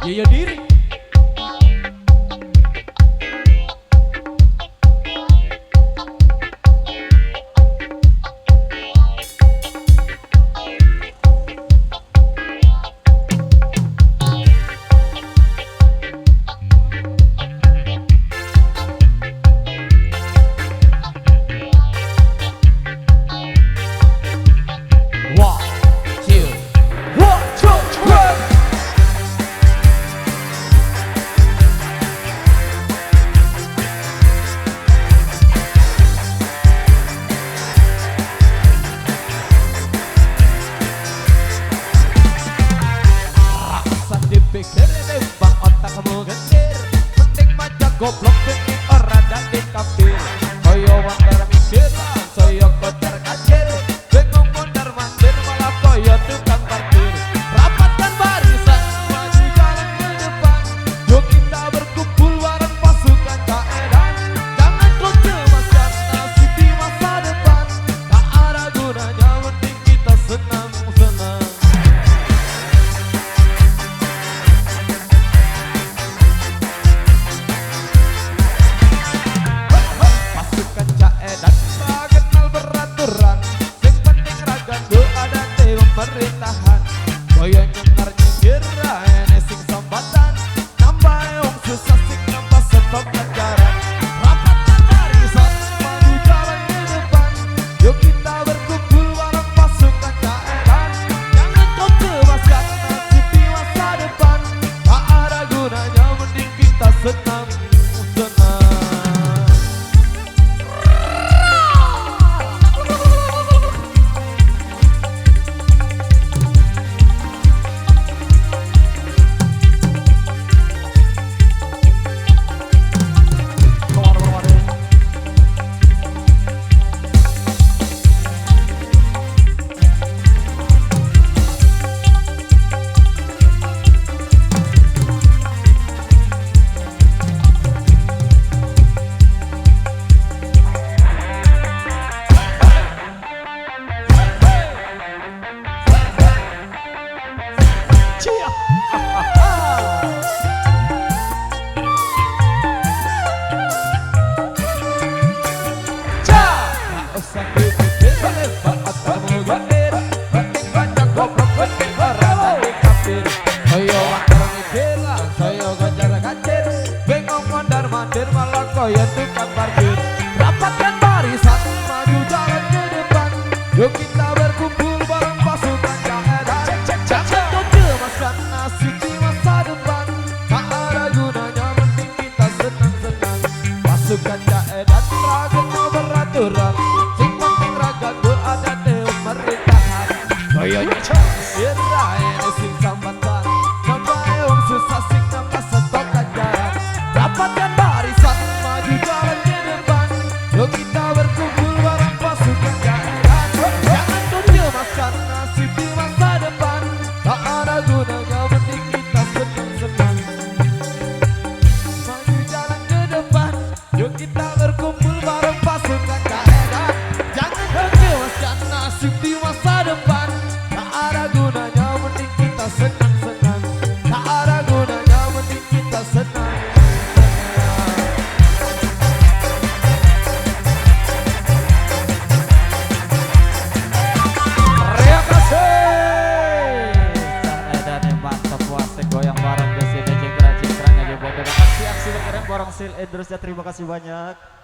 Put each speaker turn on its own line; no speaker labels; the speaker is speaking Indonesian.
Jaya diri. Pikir ini bang otak kamu getir, penting macam goblok penting orang dan dikapir. Koyo wantar mikiran, soyo kocar kacir, bingung mondar mandir malah koyo tukang parkir. Rapatkan barisan, maju jalan ke depan, yuk kita berkumpul bareng pasukan keadaan. Jangan kau cemaskan nasib di masa depan, tak ada gunanya penting kita senang-senang. Pemerintahan boyo nyengar nyikira ene sing sambatan nambah wong susah sing nambah stok pelajaran. Rapatkan barisan maju jalan ke depan, yuk kita berkumpul bareng pasukan keadaan. Jangan kau cemaskan nasib di masa depan, tak ada gunanya mending kita senang-senang. Malah koyo tukang parkir. Rapatkan barisan maju jalan ke depan, yuk kita berkumpul bareng pasukan keadaan. Jangan kau cemaskan nasib di masa depan, tak ada gunanya mending kita senang-senang. Pasukan keadaan raga no beraturan, sing penting raga ada di pemerintahan. Koyo nyikira ene sing sambatan, nambah wong susah sing nambah stok ajaran. Rapatkan barisan maju jalan ke depan, yuk kita berkumpul bareng pasukan keadaan. Jangan kau cemaskan nasib di masa depan, tak ada gunanya mending kita senang-senang. Maju jalan ke depan, yuk kita berkumpul bareng pasukan keadaan. Jangan kau cemaskan nasib di masa depan, tak ada gunanya mending kita senang-senang. Tak ada gunanya mending kita senang. Idrus ya, terima kasih banyak.